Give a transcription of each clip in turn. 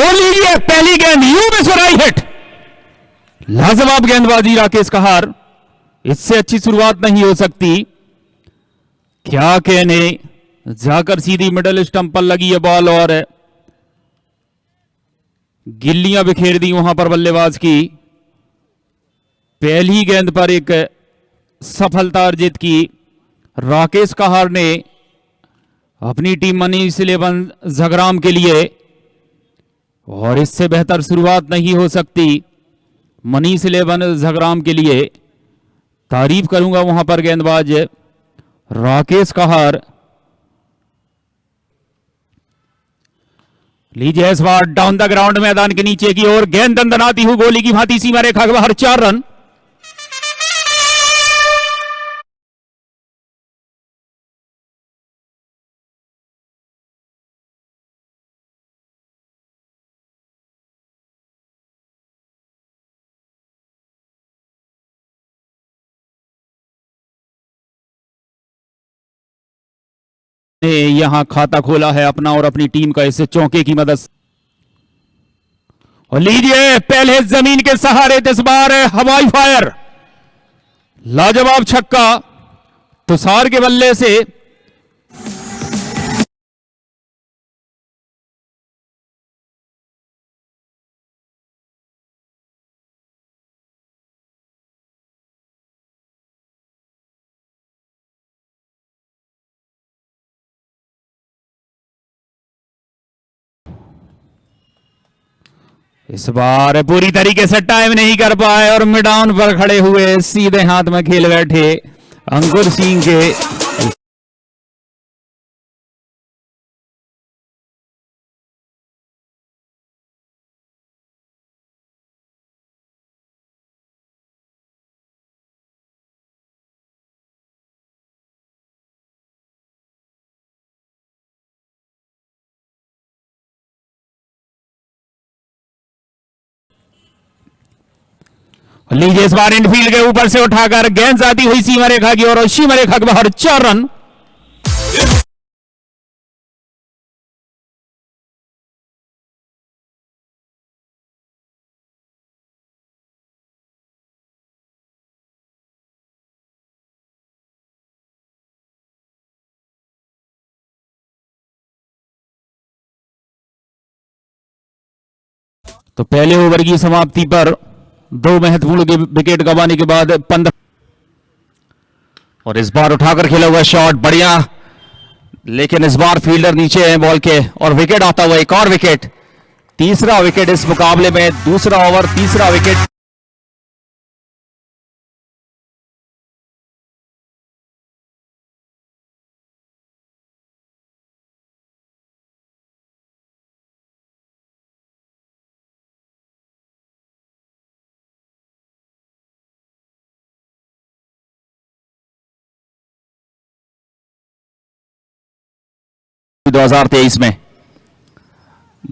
लीजिए पहली गेंद, यू मिस राइट हिट। लाजवाब गेंदबाजी राकेश कहार, इससे अच्छी शुरुआत नहीं हो सकती। क्या कहने, जाकर सीधी मिडल स्टंप पर लगी है बॉल और गिल्लियां बिखेर दी वहां पर बल्लेबाज की। पहली गेंद पर एक सफलता अर्जित की राकेश कहार ने अपनी टीम मनीष 11 झगराम के लिए, और इससे बेहतर शुरुआत नहीं हो सकती मनीष 11 झगराम के लिए। तारीफ करूंगा वहां पर गेंदबाज राकेश कहार। लीजिए इस बार डाउन द ग्राउंड मैदान के नीचे की ओर गेंद दंदनाती हुई गोली की भांति सीमा रेखा के बाहर 4 रन। यहां खाता खोला है अपना और अपनी टीम का इस चौके की मदद। और लीजिए पहले जमीन के सहारे इस बार हवाई फायर, लाजवाब छक्का तुषार के बल्ले से। इस बार पूरी तरीके से टाइम नहीं कर पाए और मिड ऑन पर खड़े हुए सीधे हाथ में खेल बैठे अंकुर सिंह के। लीजिए इस बार इनफील्ड के ऊपर से उठाकर गेंद जाती हुई सीमा रेखा की और सीमा रेखा के बाहर 4 रन। तो पहले ओवर की समाप्ति पर 2 महत्वपूर्ण विकेट गंवाने के बाद 15, और इस बार उठाकर खेला हुआ शॉट बढ़िया, लेकिन इस बार फील्डर नीचे है बॉल के और विकेट आता हुआ, एक और विकेट, तीसरा विकेट इस मुकाबले में, दूसरा ओवर तीसरा विकेट। दो 2023 में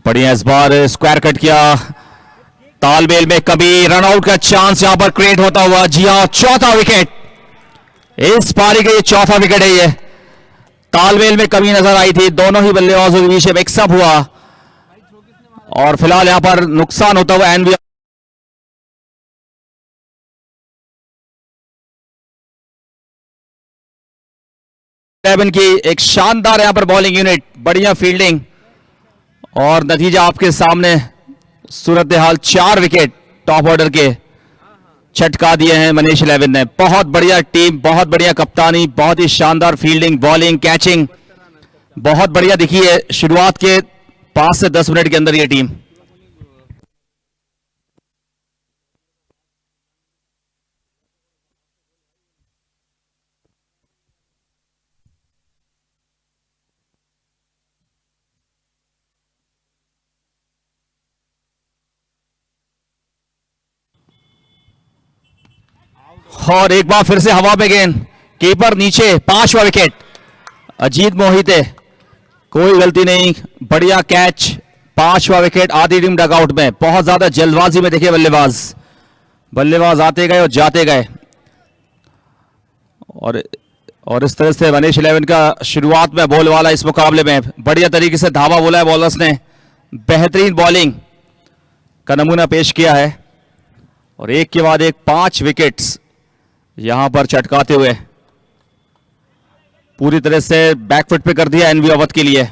बढ़िया इस बार स्क्वायर कट किया, तालमेल में कभी रनआउट का चांस यहां पर क्रिएट होता हुआ। जी हां, चौथा विकेट इस पारी का, ये चौथा विकेट है। ये तालमेल में कमी नजर आई थी, दोनों ही बल्लेबाजों के बीच मिक्सअप हुआ और फिलहाल यहां पर नुकसान होता हुआ एनवी की एक शानदार यहां पर बॉलिंग यूनिट, बढ़िया फील्डिंग और नतीजा आपके सामने। सूरत हाल 4 विकेट टॉप ऑर्डर के छटका दिए हैं मनीष 11 ने। बहुत बढ़िया टीम, बहुत बढ़िया कप्तानी, बहुत ही शानदार फील्डिंग, बॉलिंग, कैचिंग, बहुत बढ़िया दिखी है शुरुआत के 5 से 10 मिनट के अंदर ये टीम। और एक बार फिर से हवा में गेंद, कीपर नीचे, 5वां विकेट अजीत मोहिते, कोई गलती नहीं, बढ़िया कैच, 5वां विकेट। आधी टीम डगआउट में, बहुत ज्यादा जल्दबाजी में देखिए बल्लेबाज आते गए और जाते गए और इस तरह से मनीष 11 का शुरुआत में बॉल वाला इस मुकाबले में बढ़िया तरीके से धावा बोला है बॉलर्स ने, बेहतरीन बॉलिंग का नमूना पेश किया है और एक के बाद एक 5 विकेट्स यहां पर चटकाते हुए पूरी तरह से बैकफुट पे कर दिया एनवी अवध के लिए।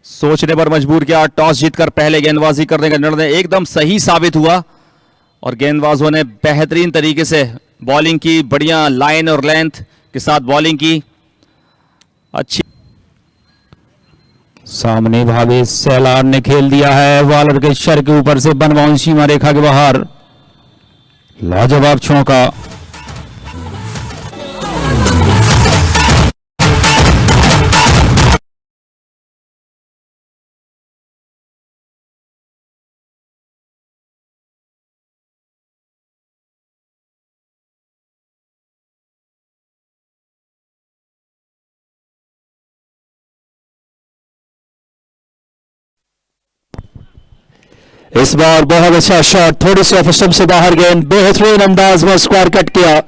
सोचने पर मजबूर किया, टॉस जीतकर पहले गेंदबाजी करने का निर्णय एकदम सही साबित हुआ और गेंदबाजों ने बेहतरीन तरीके से बॉलिंग की, बढ़िया लाइन और लेंथ के साथ बॉलिंग की, अच्छी। सामने भावेश सेलार ने खेल दिया है बॉलर के शर के ऊपर से बनवाउंस सीमा रेखा के बाहर, लाजवाब चौका। इस बार बहुत अच्छा शॉट, थोड़ी सी ऑफ स्टंप से बाहर गेंद, बेहतरीन अंदाज में स्क्वायर कट किया।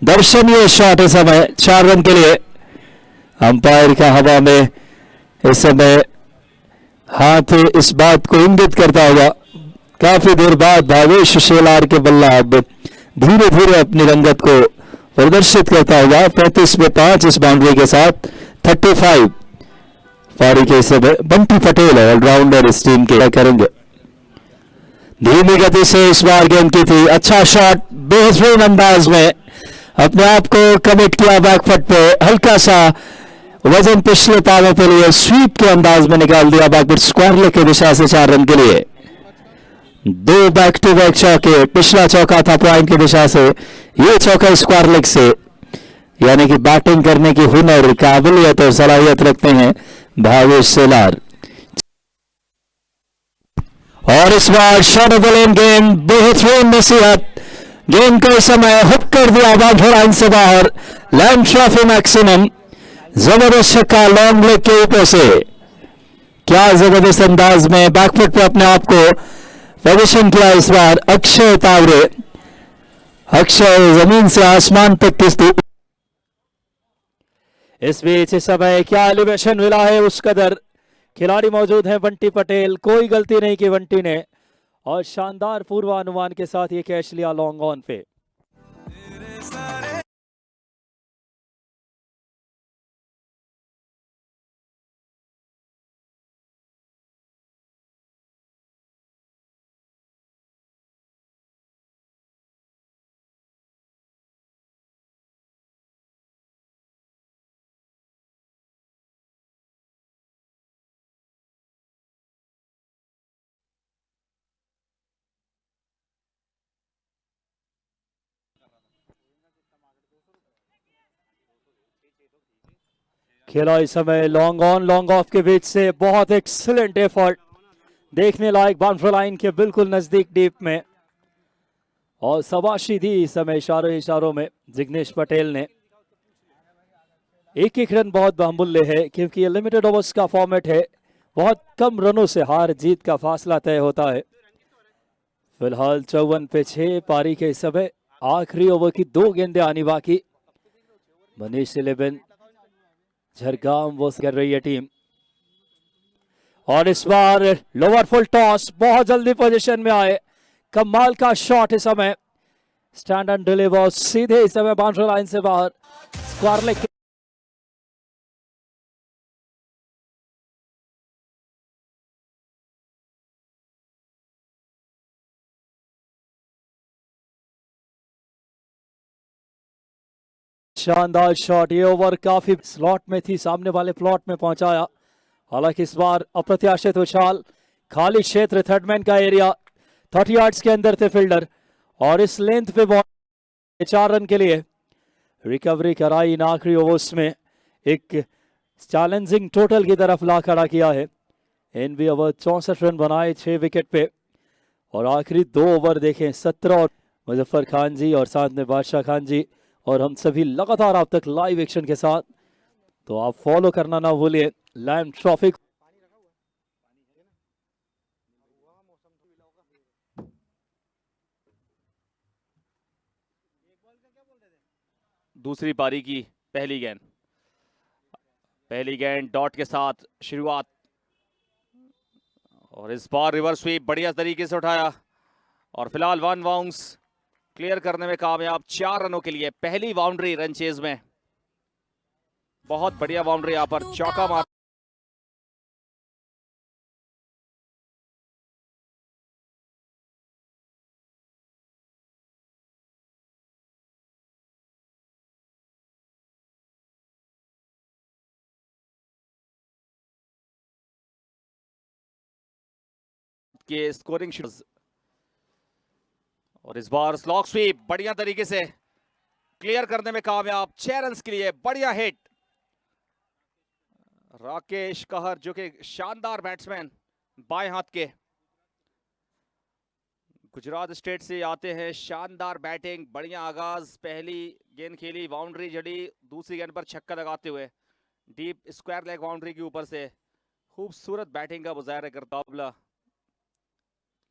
दर्शनीय शॉट इस समय 4 रन के लिए। अंपायर का हवा में इस समय हाथ इस बात को इंगित करता होगा, काफी देर बाद भावेश सेलार के बल्ला अब धीरे धीरे अपनी रंगत को प्रदर्शित करता होगा। 35 में 5 इस बाउंड्री के साथ 35 पारी के समय बंटी पटेल ऑलराउंडर इस टीम के करेंगे। धीमी गति से इस बार गेंद की थी, अच्छा शॉट, बेहतरीन अंदाज में अपने आप को कमिट किया बैकफुट पे, हल्का सा वजन पिछले पावों पे लिए स्वीप के अंदाज में निकाल दिया बैकफुट स्क्वायर लेग की दिशा से 4 रन के लिए। 2 बैक टू बैक चौके, पिछला चौका था पॉइंट की दिशा से, ये चौका स्क्वायर लेग से, यानी कि बैटिंग करने की हुनर, काबिलियत और सलाहियत रखते हैं भावेश सेलार। और इस बार शॉट ऑफ द लेन गेंद, बेहतरीन नसीहत, गेंद को इस समय हुक कर दिया बाउंड्री लाइन से बाहर, लैंड ट्रॉफी मैक्सिमम, जबरदस्त छक्का लॉन्ग लेग के ऊपर से। क्या जबरदस्त अंदाज में बैकफुट पे अपने आप को पोजीशन किया इस बार अक्षय तावरे। अक्षय जमीन से आसमान तक किस्ती। इस बीच इस समय क्या एलिवेशन मिला है उस कदर, खिलाड़ी मौजूद हैं बंटी पटेल, कोई गलती नहीं की बंटी ने और शानदार पूर्वानुमान के साथ ये कैच लिया लॉन्ग ऑन पे। खेला इस समय लॉन्ग ऑन लॉन्ग ऑफ के बीच से, बहुत एक्सीलेंट एफर्ट, देखने लायक बाउंड्री लाइन के बिल्कुल नजदीक डीप में, और शाबाशी दी इस समय इशारों इशारों में जिग्नेश पटेल ने। एक एक रन बहुत बहुमूल्य है क्योंकि ये लिमिटेड ओवर्स का फॉर्मेट है, बहुत कम रनों से हार जीत का फासला तय होता है। फिलहाल 54 पे 6 पारी के समय आखिरी ओवर की 2 गेंदें आनी बाकी। मनीष 11 झरगाम वो कर रही है टीम, और इस बार लोअर फुल टॉस, बहुत जल्दी पोजीशन में आए, कमाल का शॉट इस समय, स्टैंड एंड डिलीवर सीधे इस समय बाउंड्री लाइन से बाहर, स्क्वायर लेग। शानदार शॉट, ये ओवर काफी स्लॉट में थी, सामने वाले प्लॉट में पहुंचाया, हालांकि इस बार अप्रत्याशित उछाल, खाली क्षेत्र, थर्ड मैन का एरिया, 30 यार्ड्स के अंदर थे फील्डर, और इस लेंथ पे बॉल 4 रन के लिए रिकवरी कराई इन आखिरी ओवर्स में, एक चैलेंजिंग टोटल की तरफ ला खड़ा किया है। एनवी अवध 64 रन बनाए 6 विकेट पे, और आखिरी 2 ओवर देखें 17, और मुजफ्फर खान जी और साथ में बादशाह खान जी और हम सभी लगातार आप तक लाइव एक्शन के साथ, तो आप फॉलो करना ना भूलिए लैंड ट्रॉफी। दूसरी पारी की पहली गेंद डॉट के साथ शुरुआत, और इस बार रिवर्स स्वीप बढ़िया तरीके से उठाया और फिलहाल 1 बाउंस क्लियर करने में कामयाब 4 रनों के लिए। पहली बाउंड्री रन चेज में, बहुत बढ़िया बाउंड्री यहां पर, चौका मार के स्कोरिंग शूट्स। और इस बार स्लॉग स्वीप बढ़िया तरीके से क्लियर करने में कामयाब, 6 रन के लिए बढ़िया हिट। राकेश कहर जो कि शानदार बैट्समैन, बाएं हाथ के, गुजरात स्टेट से आते हैं। शानदार बैटिंग, बढ़िया आगाज, पहली गेंद खेली, बाउंड्री जड़ी, दूसरी गेंद पर छक्का लगाते हुए डीप स्क्वायर लेग बाउंड्री के ऊपर से खूबसूरत बैटिंग का मुजाहरा करता हुआ।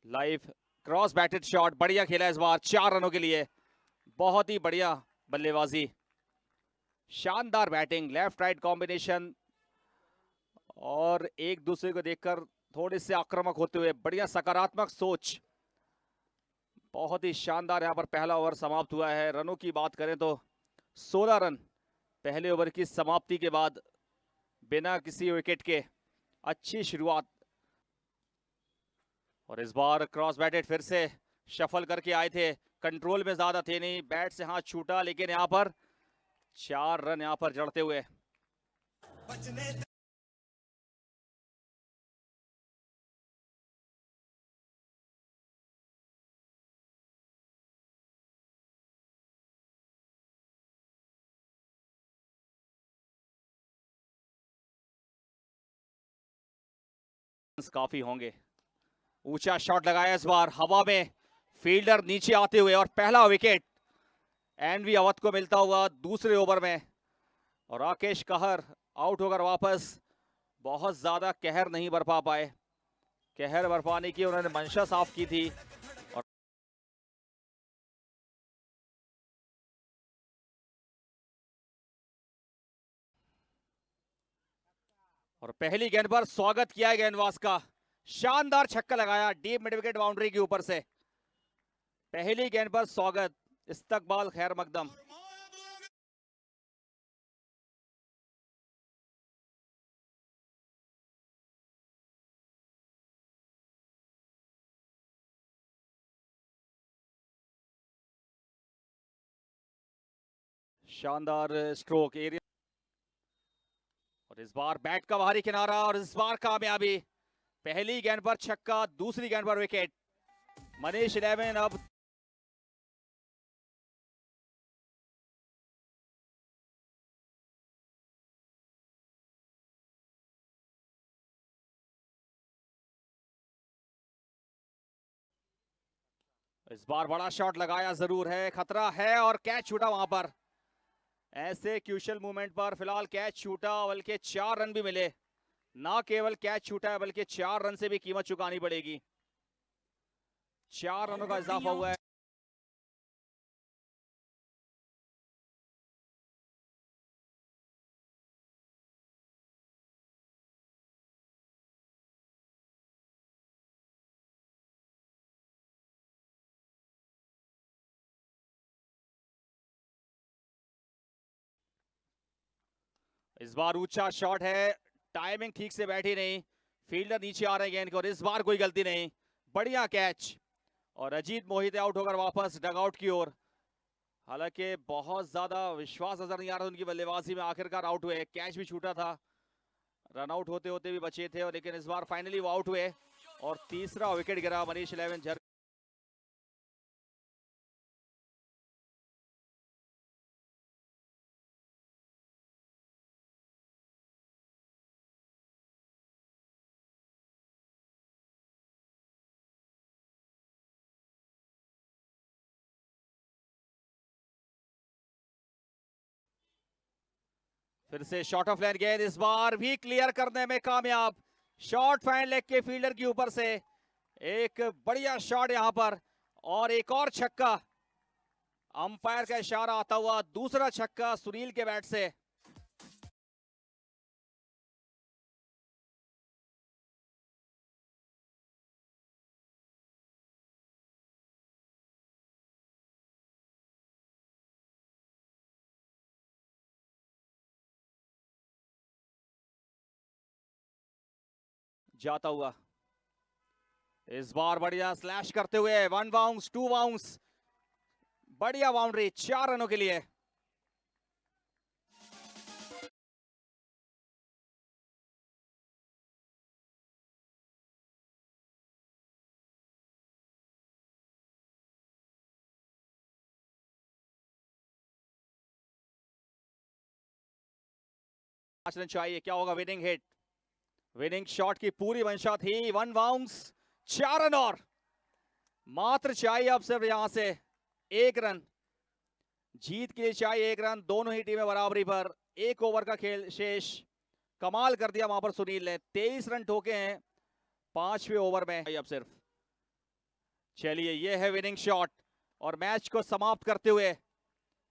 लाइव क्रॉस बैटेड शॉट बढ़िया खेला इस बार, 4 रनों के लिए। बहुत ही बढ़िया बल्लेबाजी, शानदार बैटिंग, लेफ्ट राइट कॉम्बिनेशन और एक दूसरे को देखकर थोड़े से आक्रामक होते हुए बढ़िया सकारात्मक सोच। बहुत ही शानदार यहां पर पहला ओवर समाप्त हुआ है। रनों की बात करें तो 16 रन पहले ओवर की समाप्ति के बाद, बिना किसी विकेट के अच्छी शुरुआत। और इस बार क्रॉस बैटेड फिर से शफल करके आए थे, कंट्रोल में ज्यादा थे नहीं, बैट से हाथ छूटा, लेकिन यहां पर 4 रन यहां पर जड़ते हुए। काफी होंगे। ऊंचा शॉट लगाया इस बार, हवा में फील्डर नीचे आते हुए, और पहला विकेट एनवी अवध को मिलता हुआ दूसरे ओवर में। और राकेश कहर आउट होकर वापस, बहुत ज्यादा कहर नहीं बरपा पाए। कहर बरपाने की उन्होंने मंशा साफ की थी। और पहली गेंद पर स्वागत किया गेंदबाज का, शानदार छक्का लगाया डीप मिड विकेट बाउंड्री के ऊपर से। पहली गेंद पर स्वागत, इस्तकबाल खैर मकदम। शानदार स्ट्रोक एरिया। और इस बार बैट का बाहरी किनारा, और इस बार कामयाबी। पहली गेंद पर छक्का, दूसरी गेंद पर विकेट। मनीष 11 अब इस बार बड़ा शॉट लगाया जरूर है, खतरा है, और कैच छूटा वहां पर। ऐसे क्रूशियल मूवमेंट पर फिलहाल कैच छूटा, बल्कि 4 रन भी मिले। ना केवल कैच छूटा है, बल्कि 4 रन से भी कीमत चुकानी पड़ेगी। 4 रनों का इजाफा हुआ है। इस बार ऊंचा शॉट है, टाइमिंग ठीक से बैठी नहीं, फील्डर नीचे आ रहे हैं गेंद को, और इस बार कोई गलती नहीं, बढ़िया कैच। और अजीत मोहित आउट होकर वापस डगआउट की ओर। हालांकि बहुत ज्यादा विश्वास नजर नहीं आ रहा उनकी बल्लेबाजी में, आखिरकार आउट हुए। कैच भी छूटा था, रन आउट होते होते भी बचे थे, और लेकिन इस बार फाइनली वो आउट हुए और तीसरा विकेट गिरा मनीष 11 झर। फिर से शॉर्ट ऑफ लाइन गेंद, इस बार भी क्लियर करने में कामयाब। शॉर्ट फाइन लेग के फील्डर के ऊपर से एक बढ़िया शॉट यहां पर, और एक और छक्का। अंपायर का इशारा आता हुआ दूसरा छक्का सुनील के बैट से। जाता हुआ। इस बार बढ़िया स्लैश करते हुए 1 बाउंस 2 बाउंस, बढ़िया बाउंड्री 4 रनों के लिए। पांच रन चाहिए, क्या होगा? विनिंग हिट, विनिंग शॉट की पूरी मंशा थी। 1 बाउंस 4 रन और मात्र चाहिए अब सिर्फ यहां से 1 रन। जीत के लिए चाहिए 1 रन। दोनों ही टीमें बराबरी पर। 1 ओवर का खेल शेष। कमाल कर दिया वहां पर सुनील ने, 23 रन ठोके हैं 5वें ओवर में अब सिर्फ। चलिए ये है विनिंग शॉट और मैच को समाप्त करते हुए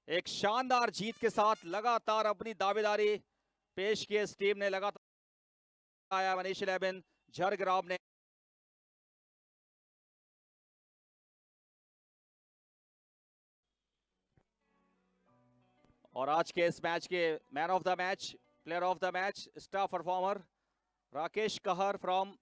एक शानदार जीत के साथ लगातार अपनी दावेदारी पेश की इस टीम ने। लगातार आया मनीष 11 झरग्राम ने। और आज के इस मैच के man of the match, player of the match, star performer Rakesh कहर फ्रॉम